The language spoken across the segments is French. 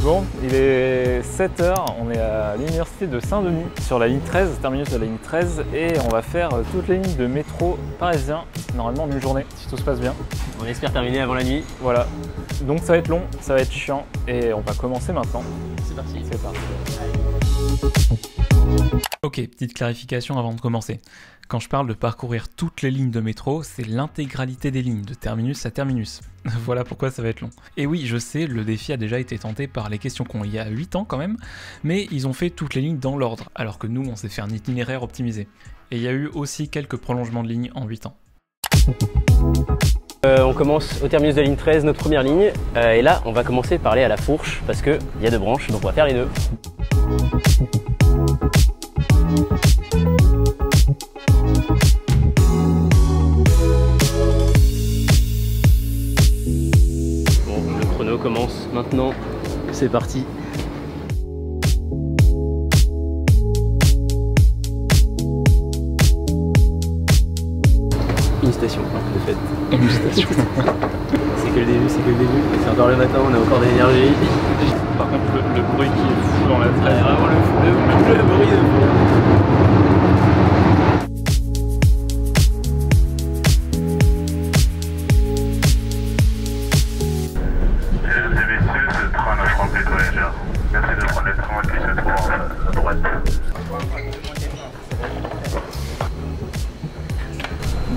Bon, il est 7 h, on est à l'université de Saint-Denis, sur la ligne 13, terminus de la ligne 13, et on va faire toutes les lignes de métro parisien, normalement en une journée, si tout se passe bien. On espère terminer avant la nuit. Voilà, donc ça va être long, ça va être chiant, et on va commencer maintenant. C'est parti. C'est parti. Ok, petite clarification avant de commencer. Quand je parle de parcourir toutes les lignes de métro, c'est l'intégralité des lignes, de terminus à terminus. Voilà pourquoi ça va être long. Et oui, je sais, le défi a déjà été tenté par les questions qu'on il y a 8 ans quand même, mais ils ont fait toutes les lignes dans l'ordre, alors que nous, on s'est fait un itinéraire optimisé. Et il y a eu aussi quelques prolongements de lignes en 8 ans. On commence au terminus de la ligne 13, notre première ligne, et là, on va commencer par aller à la fourche, parce qu'il y a 2 branches, donc on va faire les 2. Commence maintenant, c'est parti. Une station de fait. Une station. C'est que le début, c'est que le début. C'est encore le matin, on a encore de l'énergie. Par contre, le bruit qui est fou dans la 13. Ouais, vraiment le bruit de fou.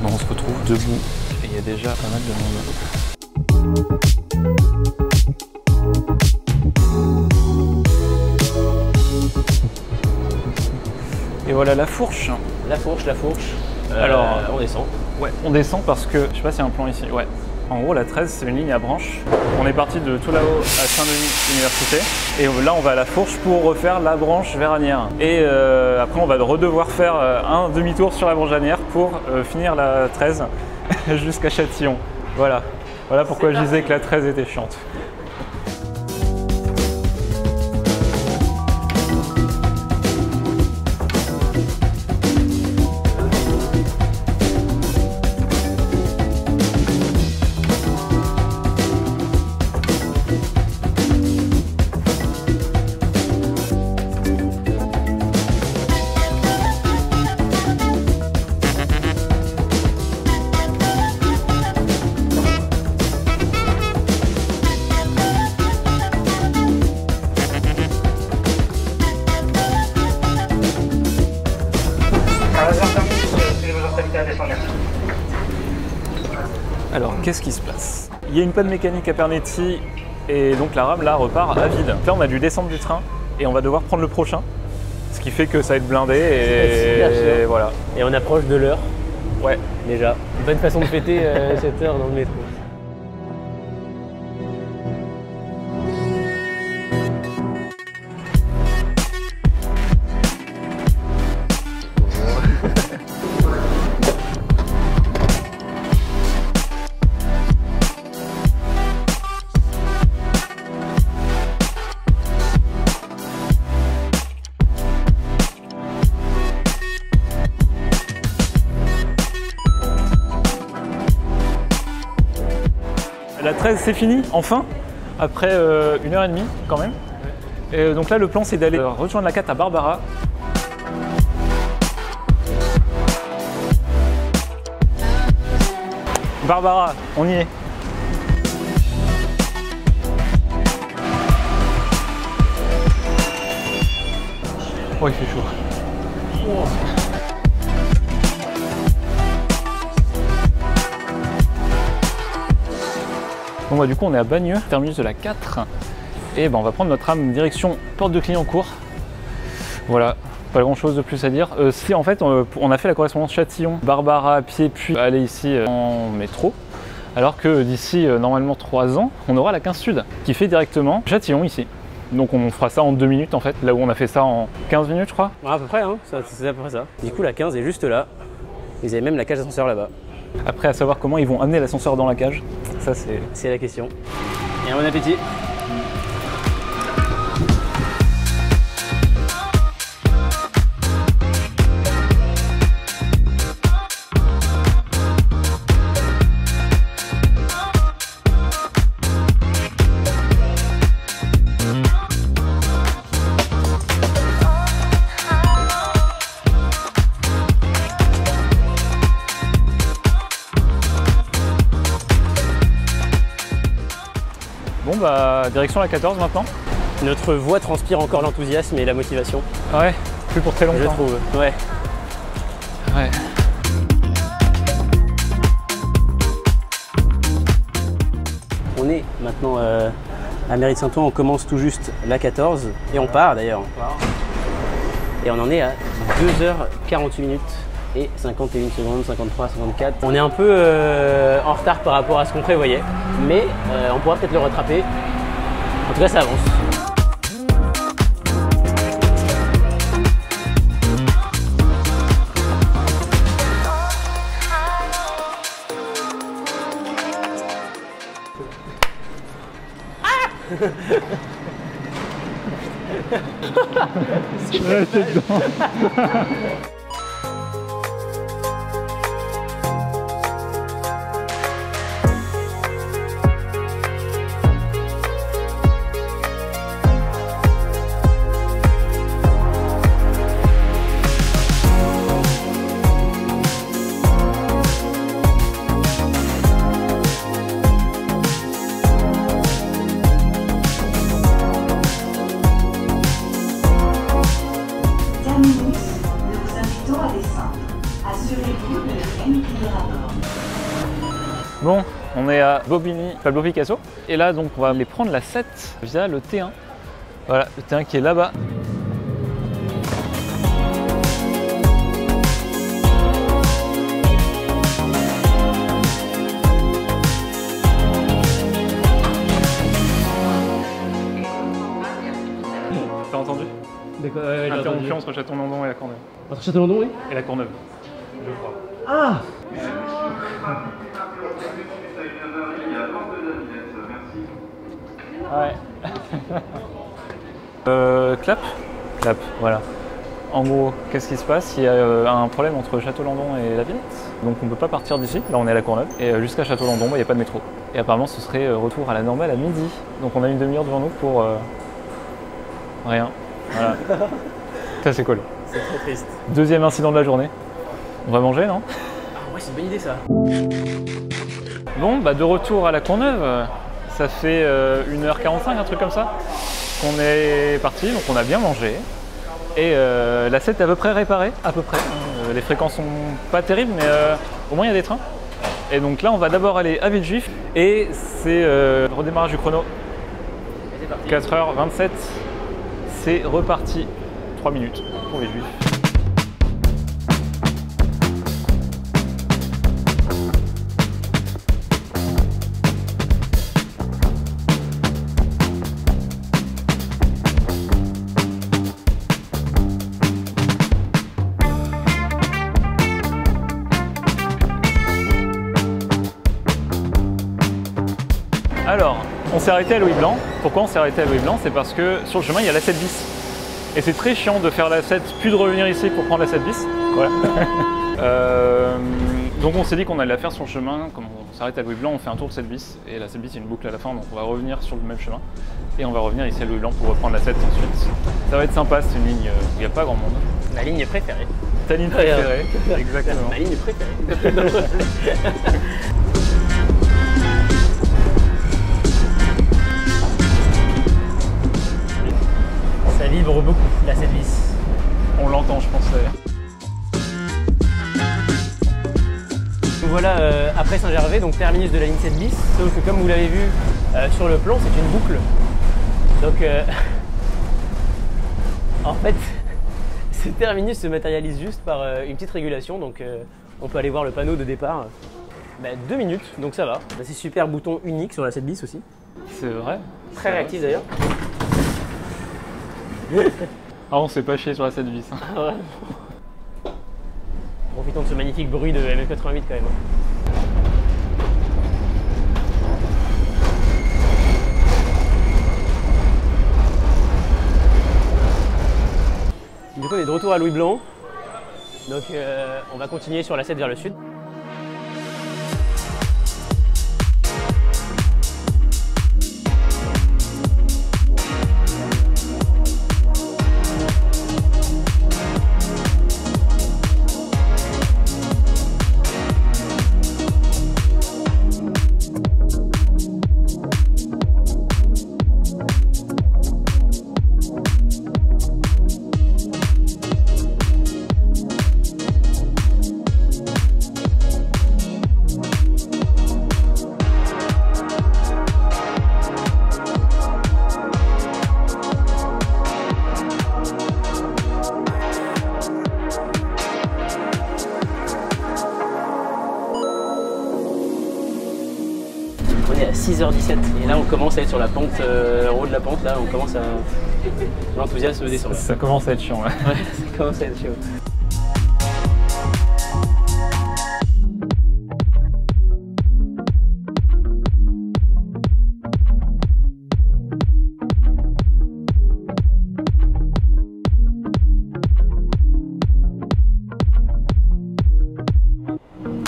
Bon, on se retrouve debout et il y a déjà pas mal de monde. Et voilà la fourche. La fourche. Alors, on descend. Ouais, on descend parce que, je sais pas s'il y a un plan ici, ouais. En gros, la 13, c'est une ligne à branche. On est parti de tout là-haut à Saint-Denis Université. Et là, on va à la Fourche pour refaire la branche vers Asnières. Et après, on va redevoir faire un demi-tour sur la branche Asnières pour finir la 13 jusqu'à Châtillon. Voilà. Voilà pourquoi je disais que la 13 était chiante. Alors, qu'est-ce qui se passe? Il y a une panne mécanique à Pernetti et donc la rame là repart à vide. Là, on a dû descendre du train et on va devoir prendre le prochain, ce qui fait que ça va être blindé et voilà. Et on approche de l'heure. Ouais. Déjà. Une bonne façon de fêter cette heure dans le métro. La 13 c'est fini, enfin, après 1h30 quand même. Et donc là le plan c'est d'aller rejoindre la 4 à Barbara. Barbara, on y est. Oh il fait chaud. Wow. Bon bah du coup on est à Bagneux, terminus de la 4 et bah, on va prendre notre tram direction porte de Clignancourt. Voilà, pas grand chose de plus à dire. Si en fait on a fait la correspondance Châtillon, Barbara à pied puis aller ici en métro, alors que d'ici normalement 3 ans on aura la 15 Sud qui fait directement Châtillon ici. Donc on fera ça en 2 minutes en fait, là où on a fait ça en 15 minutes je crois. Ouais, à peu près, hein, c'est à peu près ça. Du coup la 15 est juste là, ils avaient même la cage d'ascenseur là-bas. Après à savoir comment ils vont amener l'ascenseur dans la cage, ça c'est la question. Et bon appétit. bah direction la 14 maintenant. Notre voix transpire encore l'enthousiasme et la motivation. Ouais, plus pour très longtemps. Je trouve, ouais. Ouais. On est maintenant à Mairie de Saint-Ouen, on commence tout juste la 14 et on part d'ailleurs. Et on en est à 2h48 minutes et 51 secondes, 53, 54. On est un peu en retard par rapport à ce qu'on prévoyait, mais on pourra peut-être le rattraper. En tout cas, ça avance. Ouais, t'es dedans. Bon, on est à Bobigny, Pablo Picasso. Et là, donc, on va aller prendre la 7 via le T1. Voilà, le T1 qui est là-bas. T'as entendu? Interrompu entre Château-Landon et la Courneuve. Entre Château-Landon, oui. Et la Courneuve, je crois. Ah! Ouais. Clap, voilà. En gros, qu'est-ce qui se passe? Il y a un problème entre Château-Landon et la Villette. Donc on ne peut pas partir d'ici, là on est à la Courneuve. Et jusqu'à Château-Landon, il n'y a pas de métro. Et apparemment ce serait retour à la normale à midi. Donc on a une demi-heure devant nous pour rien. Voilà. Ça c'est cool. C'est très triste. Deuxième incident de la journée. On va manger, non? Ah ouais, c'est une bonne idée ça. Bon, bah de retour à la Courneuve. Ça fait 1h45, un truc comme ça, qu'on est parti, donc on a bien mangé. Et la 7 est à peu près réparée, à peu près. Les fréquences sont pas terribles, mais au moins il y a des trains. Et donc là, on va d'abord aller à Villejuif, et c'est le redémarrage du chrono. 4h27, c'est reparti. 3 minutes pour Villejuif. Alors, on s'est arrêté à Louis Blanc. Pourquoi on s'est arrêté à Louis Blanc? C'est parce que sur le chemin, il y a la 7 bis. Et c'est très chiant de faire la 7, puis de revenir ici pour prendre la 7 bis. Voilà. Donc on s'est dit qu'on allait la faire sur le chemin. Comme on s'arrête à Louis Blanc, on fait un tour de 7 bis. Et la 7 bis, il y a une boucle à la fin, donc on va revenir sur le même chemin. Et on va revenir ici à Louis Blanc pour reprendre la 7 ensuite. Ça va être sympa, c'est une ligne où il n'y a pas grand monde. Ma ligne préférée. Ta ligne préférée, exactement. Ma ligne préférée. Ça vibre beaucoup, la 7 bis. On l'entend, je pense. Donc voilà, après Saint-Gervais, donc terminus de la ligne 7 bis. Sauf que comme vous l'avez vu sur le plan, c'est une boucle. Donc en fait, ce terminus se matérialise juste par une petite régulation. Donc on peut aller voir le panneau de départ. 2 minutes, donc ça va. C'est super, bouton unique sur la 7 bis aussi. C'est vrai. Très réactif d'ailleurs. Ah, on s'est pas chié sur la 7 bis. Profitons de ce magnifique bruit de MF88 quand même. Du coup, on est de retour à Louis Blanc. Donc, on va continuer sur la 7 vers le sud. 10h17. Et là, on commence à être sur la pente, en haut de la pente, là, on commence à... L'enthousiasme descend. Ça commence à être chiant, ouais. Ouais, ça commence à être chaud.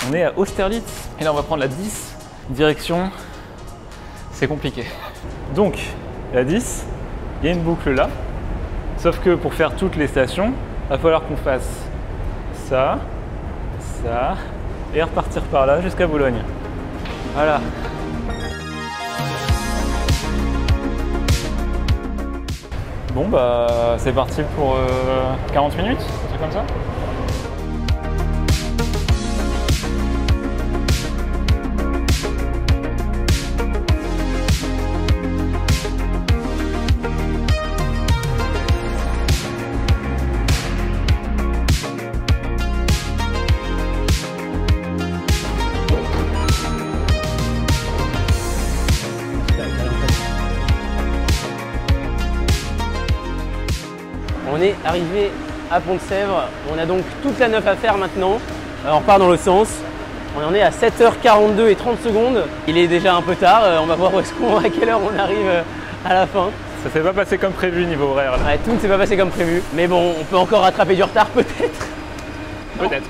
On est à Austerlitz et là on va prendre la 10 direction, c'est compliqué. Donc la 10, il y a une boucle là, sauf que pour faire toutes les stations, il va falloir qu'on fasse ça, ça et repartir par là jusqu'à Boulogne. Voilà. Bon bah c'est parti pour 40 minutes, un truc comme ça. On est arrivé à Pont-de-Sèvres, on a donc toute la 9 à faire maintenant. On repart dans l'autre sens. On en est à 7h42 et 30 secondes. Il est déjà un peu tard, on va voir à quelle heure on arrive à la fin. Ça s'est pas passé comme prévu niveau horaire là. Ouais, tout ne s'est pas passé comme prévu, mais bon, on peut encore rattraper du retard peut-être. Peut-être.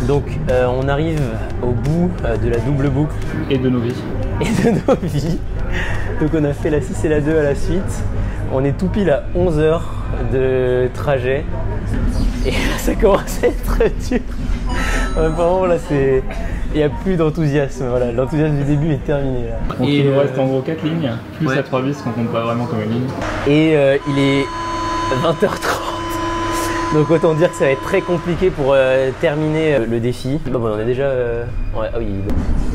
Donc on arrive au bout de la double boucle. Et de nos vies. Et de nos vies. Donc on a fait la 6 et la 2 à la suite. On est tout pile à 11 heures de trajet. Et là, ça commence à être dur. Vraiment là c'est... Il n'y a plus d'enthousiasme, voilà. L'enthousiasme du début est terminé là. Donc il nous reste en gros 4 lignes, plus la 3 bis qu'on compte pas vraiment comme une ligne. Et il est 20h30. Donc autant dire que ça va être très compliqué pour terminer le défi. Bon, on est déjà... ouais, ah oui,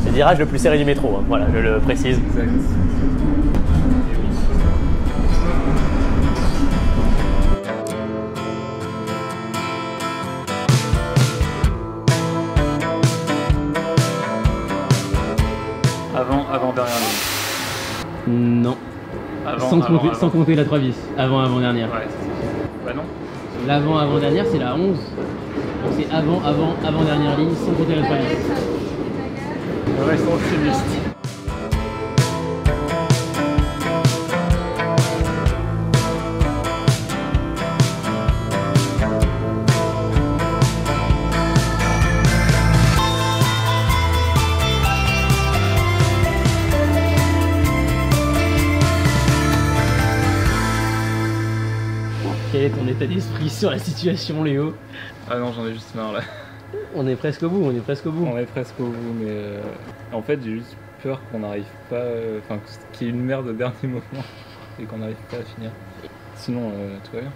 c'est le virage le plus serré du métro, hein. Voilà, je le précise. Exact. Avant dernière ligne. Non. Sans compter la 3 bis, avant-dernière. Ouais, bah non. L'avant-avant-dernière, c'est la 11. Donc c'est avant-dernière ligne, sans compter la 3 bis. Restons optimistes. Quel est ton état d'esprit sur la situation, Léo? Ah non, j'en ai juste marre là. On est presque au bout, On est presque au bout, mais en fait j'ai juste peur qu'on n'arrive pas, enfin qu'il y ait une merde au dernier moment et qu'on n'arrive pas à finir. Sinon, tout va bien.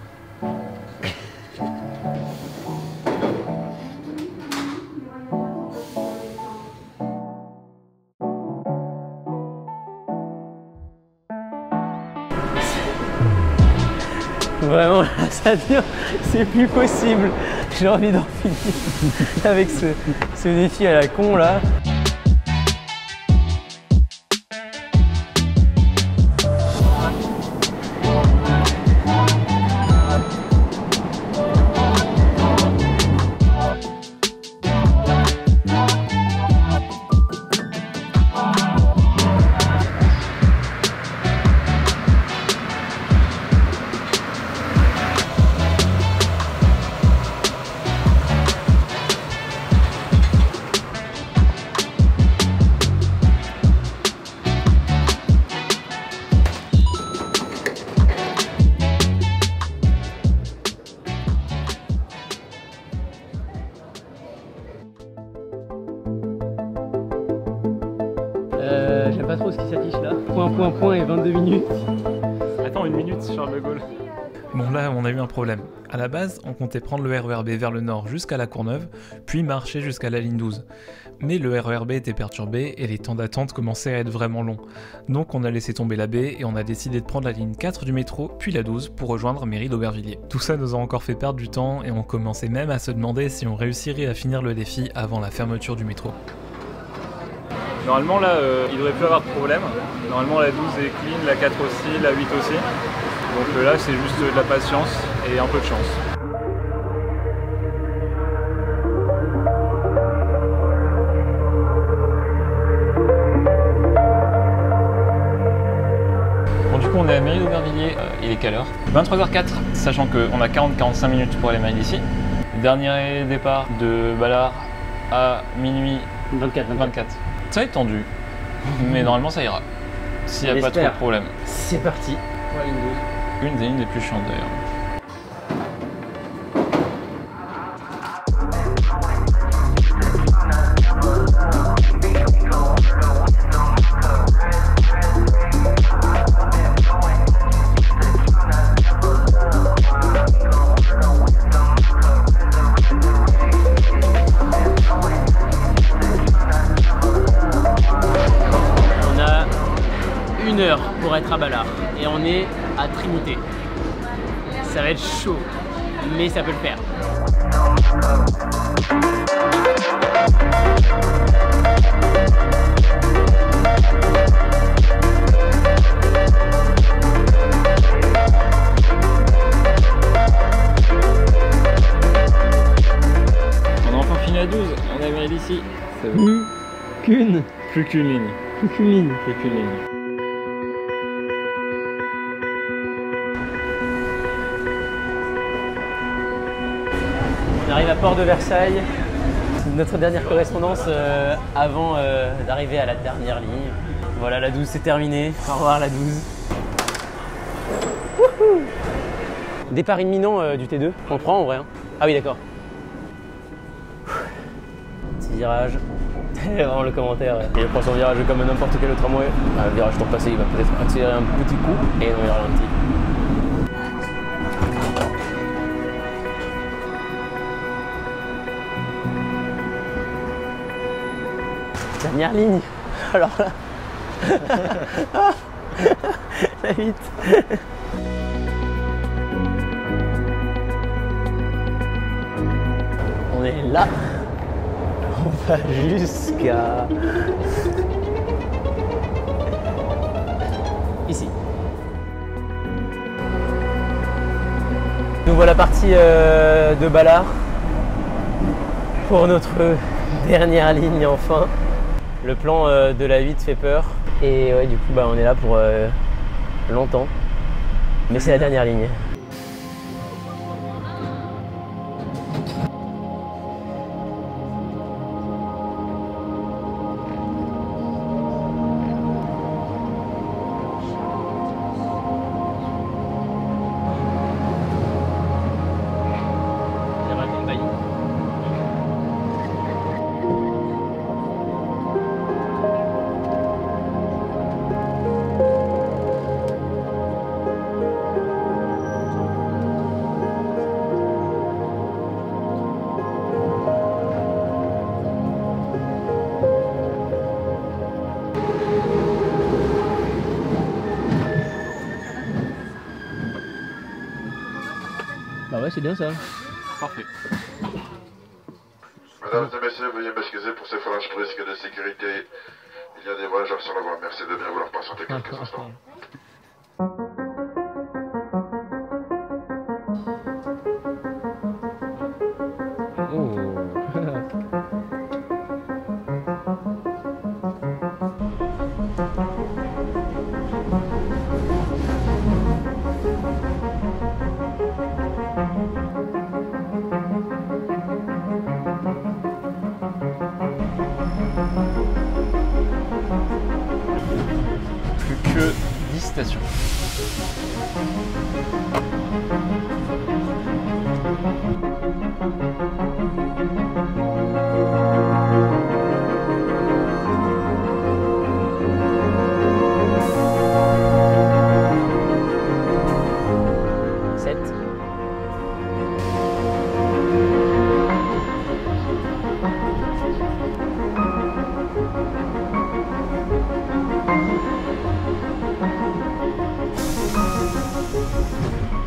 Vraiment, là, ça dure, c'est plus possible. J'ai envie d'en finir avec ce défi à la con là. J'aime pas trop ce qui s'affiche là. Point et 22 minutes. Attends, 1 minute, Charles de Gaulle. Bon là, on a eu un problème. À la base, on comptait prendre le RER B vers le nord jusqu'à la Courneuve, puis marcher jusqu'à la ligne 12. Mais le RER B était perturbé et les temps d'attente commençaient à être vraiment longs. Donc on a laissé tomber la B et on a décidé de prendre la ligne 4 du métro, puis la 12 pour rejoindre Mairie d'Aubervilliers. Tout ça nous a encore fait perdre du temps et on commençait même à se demander si on réussirait à finir le défi avant la fermeture du métro. Normalement là, il devrait plus avoir de problème. Normalement la 12 est clean, la 4 aussi, la 8 aussi. Donc là c'est juste de la patience et un peu de chance. Bon du coup on est à Mairie d'Aubervilliers, il est quelle heure? 23h04, sachant qu'on a 40-45 minutes pour aller d'ici. Dernier départ de Ballard à minuit 24. Ça va être tendu, mais normalement ça ira. S'il n'y a pas trop de problème. C'est parti pour la ligne 12. Une des lignes les plus chiantes d'ailleurs. Pour être à Ballard et on est à Trimouté. Ça va être chaud, mais ça peut le faire. On a enfin fini à 12, on est arrivé d'ici. Plus qu'une ligne. Plus qu'une ligne. Plus qu'une ligne. On arrive à Port de Versailles. C'est notre dernière correspondance avant d'arriver à la dernière ligne. Voilà, la 12 c'est terminé. Au revoir la 12. Wouhou! Départ imminent du T2. On le prend en vrai. Hein. Ah oui d'accord. Petit virage. Vraiment le commentaire. Il prend son virage comme n'importe quel autre tramway. Le virage tour passé, il va peut-être accélérer un petit coup et non il ralentit. Dernière ligne. Alors là. La 8. On est là. On va jusqu'à ici. Nous voilà partis de Ballard pour notre dernière ligne enfin. Le plan de la 8 fait peur et ouais, du coup on est là pour longtemps, mais c'est la dernière ligne. Ouais, c'est bien ça. Parfait. Mesdames et messieurs, veuillez m'excuser pour ces flashs risques de sécurité. Il y a des voyageurs sur la voie. Merci de bien vouloir patienter quelques instants. Plus que 10 stations.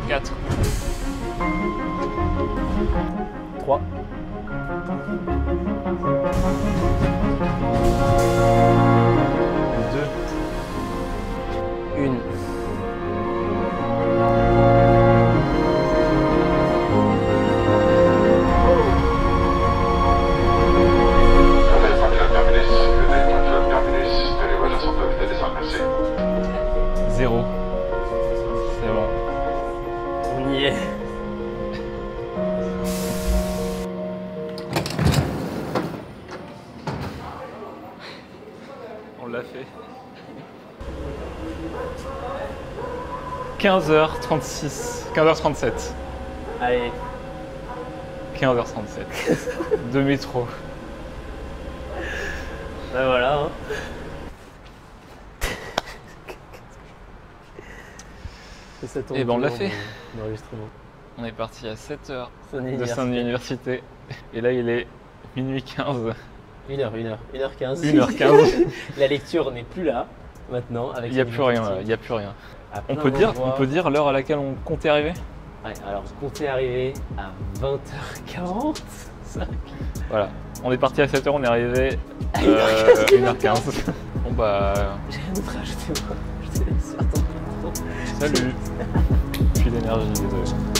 Quatre. 3. Deux. 1. Zéro. C'est bon. On y est. On l'a fait. 15h36. 15h37. Allez. 15h37. De métro. Ben voilà. Hein. Et ben on l'a fait. L'enregistrement. On est parti à 7h Saint-Denis de Saint-Denis Université. Et là il est minuit 15. 1h15. 1h15. La lecture n'est plus là maintenant. Il n'y a plus rien là, il n'y a plus rien. On peut dire l'heure à laquelle on comptait arriver? Ouais, alors je comptais arriver à 20h45. Voilà, on est parti à 7h, on est arrivé 1h15. Bon bah... J'ai rien d'autre à ajouter moi. Je te laisse. Attends. Salut. Je suis d'énergie, désolé.